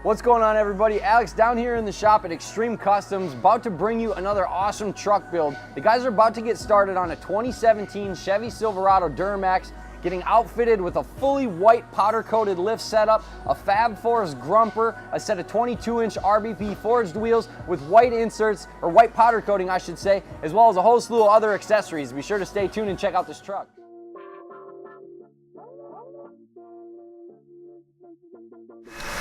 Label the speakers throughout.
Speaker 1: What's going on, everybody? Alex down here in the shop at Extreme Customs, about to bring you another awesome truck build. The guys are about to get started on a 2017 Chevy Silverado Duramax, getting outfitted with a fully white powder-coated lift setup, a FabFours Grumper, a set of 22-inch RBP Forged Wheels with white inserts, or white powder coating, I should say, as well as a whole slew of other accessories. Be sure to stay tuned and check out this truck.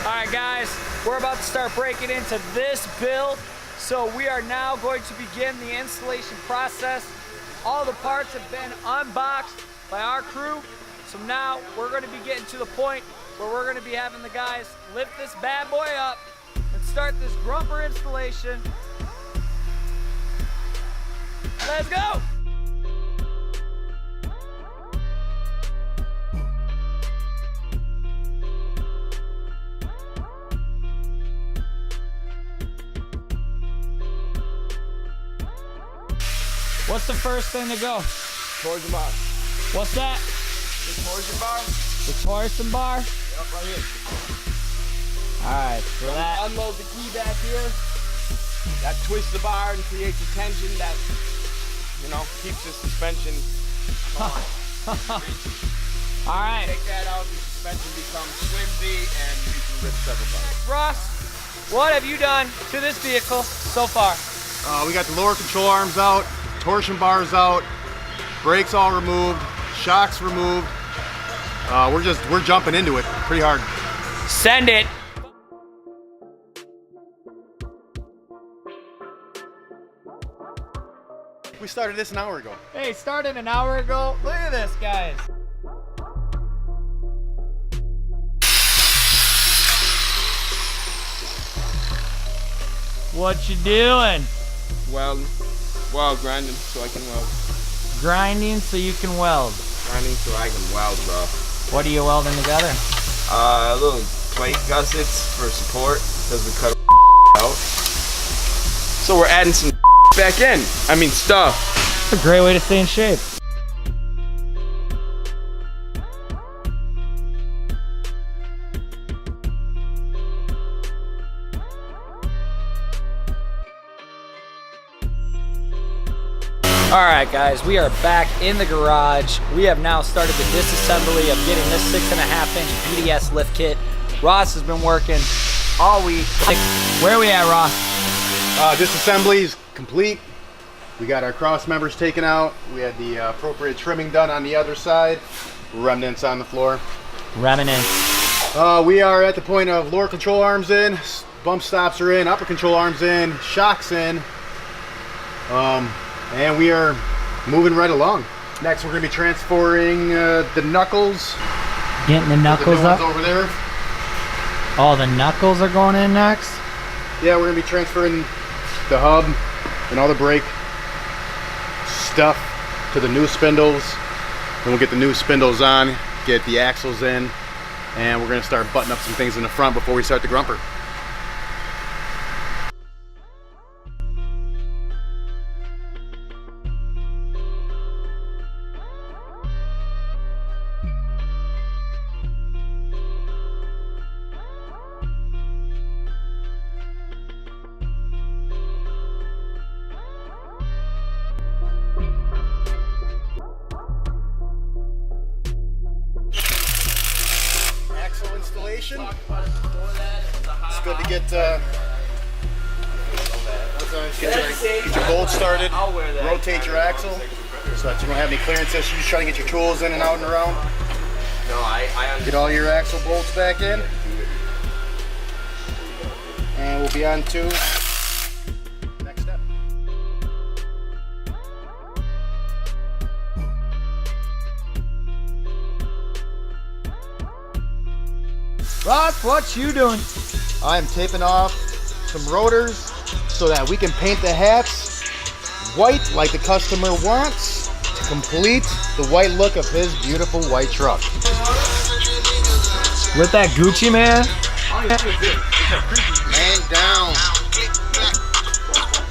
Speaker 2: All right, guys, we're about to start breaking into this build. So we are now going to begin the installation process. All the parts have been unboxed by our crew. So now we're going to be getting to the point where we're going to be having the guys lift this bad boy up and start this Grumper installation. Let's go! What's the first thing to go?
Speaker 3: Torsion bar.
Speaker 2: What's that?
Speaker 3: The torsion bar?
Speaker 2: The torsion bar?
Speaker 3: Yep, right here.
Speaker 2: Alright, for that.
Speaker 3: Unload the key back here. That twists the bar and creates a tension that, you know, keeps the suspension on.
Speaker 2: Alright.
Speaker 3: Take that out, the suspension becomes flimsy and you can rip several parts.
Speaker 2: Ross, what have you done to this vehicle so far?
Speaker 4: We got the lower control arms out, torsion bars out, brakes all removed, shocks removed. We're jumping into it pretty hard.
Speaker 2: Send it.
Speaker 4: We started this an hour ago.
Speaker 2: Hey, started an hour ago. Look at this, guys. What you doing?
Speaker 3: Weld grinding so I can weld.
Speaker 2: Grinding so you can weld.
Speaker 3: Grinding so I can weld, bro.
Speaker 2: What are you welding together?
Speaker 3: Little plate gussets for support because we cut out. So we're adding some back in. I mean stuff.
Speaker 2: It's a great way to stay in shape. Alright guys, we are back in the garage. We have now started the disassembly of getting this 6.5-inch BDS lift kit. Ross has been working all week. Where are we at, Ross?
Speaker 4: Disassembly is complete. We got our cross members taken out. We had the appropriate trimming done on the other side. Remnants on the floor.
Speaker 2: Remnants.
Speaker 4: We are at the point of lower control arms in, bump stops are in, upper control arms in, shocks in. And we are moving right along. Next, we're going to be transferring the knuckles.
Speaker 2: Getting the knuckles up?
Speaker 4: Over there.
Speaker 2: Oh, the knuckles are going in next?
Speaker 4: Yeah, we're going to be transferring the hub and all the brake stuff to the new spindles. Then we'll get the new spindles on, get the axles in, and we're going to start buttoning up some things in the front before we start the Grumper. Installation. It's good to get your bolts started, rotate your axle so that you don't have any clearance issues, try to get your tools in and out and around. Get all your axle bolts back in. And we'll be on to next step.
Speaker 2: Ross, what you doing?
Speaker 4: I'm taping off some rotors so that we can paint the hats white like the customer wants to complete the white look of his beautiful white truck.
Speaker 2: With that Gucci, man?
Speaker 4: Man down.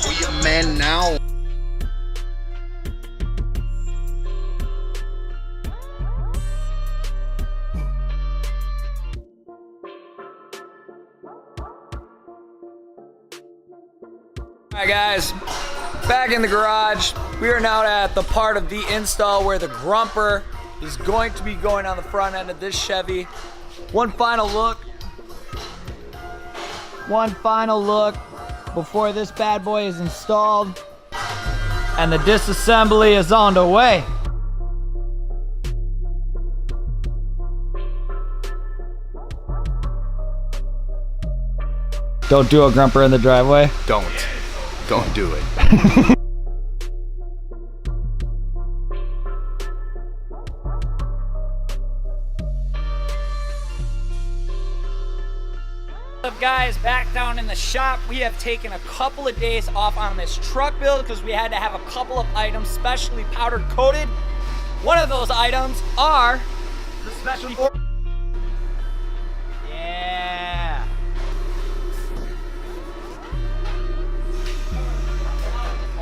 Speaker 4: Where you man now?
Speaker 2: All right, guys, back in the garage. We are now at the part of the install where the Grumper is going to be going on the front end of this Chevy. One final look before this bad boy is installed, and the disassembly is on the way. Don't do a Grumper in the driveway.
Speaker 4: Don't do it.
Speaker 2: What's up, guys? Back down in the shop. We have taken a couple of days off on this truck build because we had to have a couple of items specially powder coated. One of those items are the specially yeah.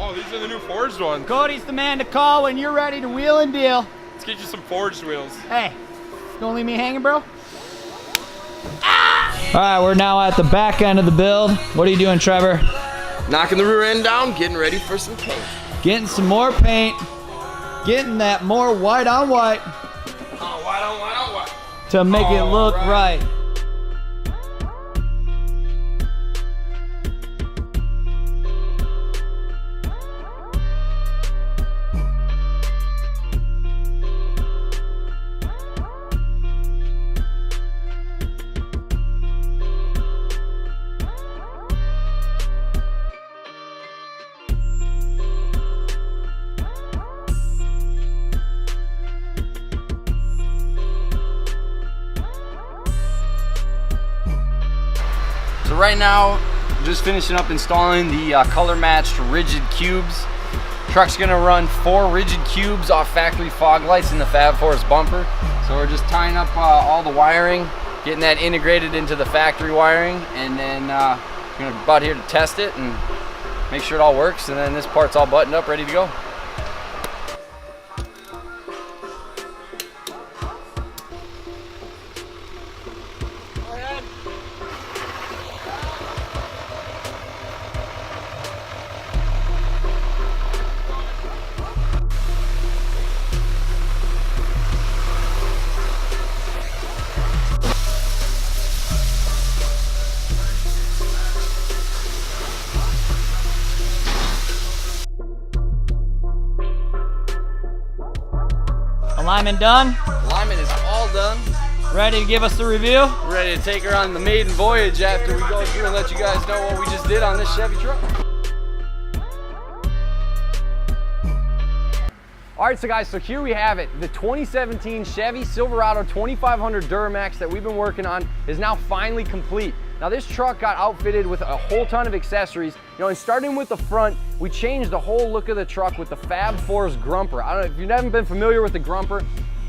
Speaker 3: Oh, these are the new forged ones.
Speaker 2: Cody's the man to call when you're ready to wheel and deal.
Speaker 3: Let's get you some forged wheels.
Speaker 2: Hey, don't leave me hanging, bro. All right, we're now at the back end of the build. What are you doing, Trevor?
Speaker 3: Knocking the rear end down, getting ready for some paint.
Speaker 2: Getting some more paint. Getting that more white on white
Speaker 3: Oh, white on white on white.
Speaker 2: to make it look right.
Speaker 1: So right now, I'm just finishing up installing the color matched rigid cubes. Truck's gonna run 4 rigid cubes off factory fog lights in the FabFours bumper. So we're just tying up all the wiring, getting that integrated into the factory wiring, and then we're about here to test it and make sure it all works, and then this part's all buttoned up, ready to go.
Speaker 2: Alignment done.
Speaker 1: Alignment is all done.
Speaker 2: Ready to give us the review?
Speaker 1: We're ready to take her on the maiden voyage after we go through and let you guys know what we just did on this Chevy truck. All right, so guys, so here we have it. The 2017 Chevy Silverado 2500 Duramax that we've been working on is now finally complete. Now this truck got outfitted with a whole ton of accessories. You know, and starting with the front, we changed the whole look of the truck with the FabFours Grumper. I don't know if you've never been familiar with the Grumper.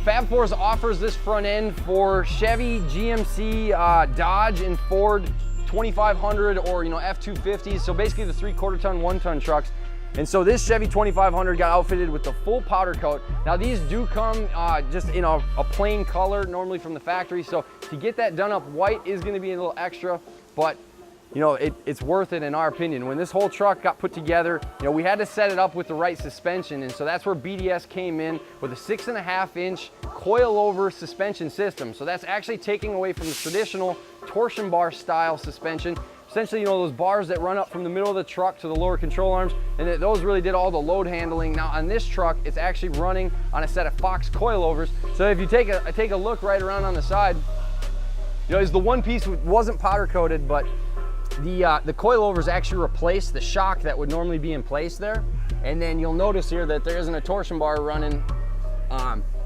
Speaker 1: FabFours offers this front end for Chevy, GMC, Dodge, and Ford 2500 or F250s. So basically the 3/4 ton, 1 ton trucks. And so this Chevy 2500 got outfitted with the full powder coat. Now these do come just in a plain color, normally from the factory. So to get that done up white is gonna be a little extra, but it's worth it in our opinion. When this whole truck got put together, we had to set it up with the right suspension. And so that's where BDS came in with a 6.5-inch coil-over suspension system. So that's actually taking away from the traditional torsion bar style suspension. Essentially, those bars that run up from the middle of the truck to the lower control arms, and those really did all the load handling. Now on this truck, it's actually running on a set of Fox coilovers. So if you take a look right around on the side, is the one piece wasn't powder coated, but the coilovers actually replaced the shock that would normally be in place there. And then you'll notice here that there isn't a torsion bar running.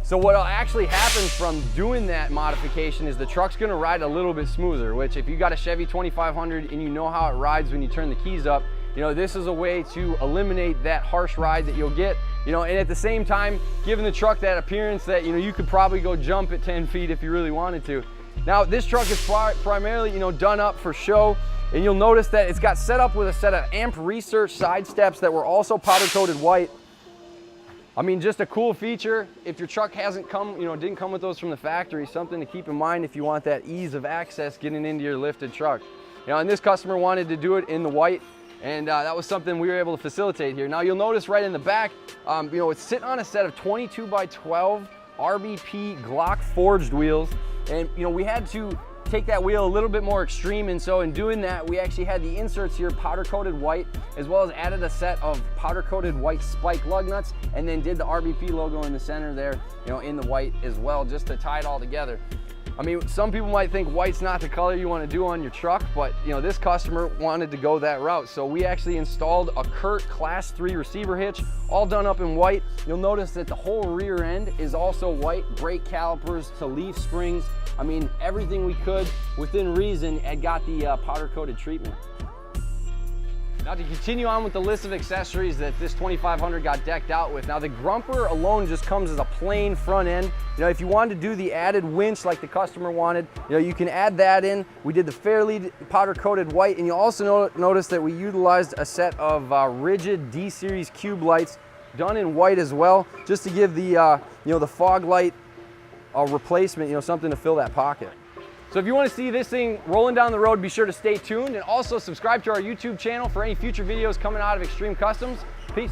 Speaker 1: So what actually happens from doing that modification is the truck's gonna ride a little bit smoother, which if you got a Chevy 2500 and you know how it rides when you turn the keys up, this is a way to eliminate that harsh ride that you'll get, and at the same time, giving the truck that appearance that, you could probably go jump at 10 feet if you really wanted to. Now, this truck is primarily, done up for show, and you'll notice that it's got set up with a set of Amp Research side steps that were also powder coated white. I mean, just a cool feature. If your truck hasn't come, didn't come with those from the factory, something to keep in mind if you want that ease of access getting into your lifted truck. And this customer wanted to do it in the white, And that was something we were able to facilitate here. Now you'll notice right in the back, you know, it's sitting on a set of 22x12 RBP Glock forged wheels. And you know, we had to take that wheel a little bit more extreme, and so in doing that, we actually had the inserts here powder coated white, as well as added a set of powder coated white spike lug nuts, and then did the RBP logo in the center there, you know, in the white as well, just to tie it all together. I mean, some people might think white's not the color you want to do on your truck, but you know, this customer wanted to go that route. So we actually installed a Curt Class 3 receiver hitch, all done up in white. You'll notice that the whole rear end is also white, brake calipers to leaf springs. I mean, everything we could within reason had got the powder coated treatment. Now to continue on with the list of accessories that this 2500 got decked out with. Now the Grumper alone just comes as a plain front end. You know, if you wanted to do the added winch like the customer wanted, you know, you can add that in. We did the Fairlead powder coated white, and you'll also notice that we utilized a set of rigid D-series cube lights done in white as well, just to give the you know, the fog light replacement, you know, something to fill that pocket. So if you want to see this thing rolling down the road, be sure to stay tuned and also subscribe to our YouTube channel for any future videos coming out of Extreme Customs. Peace.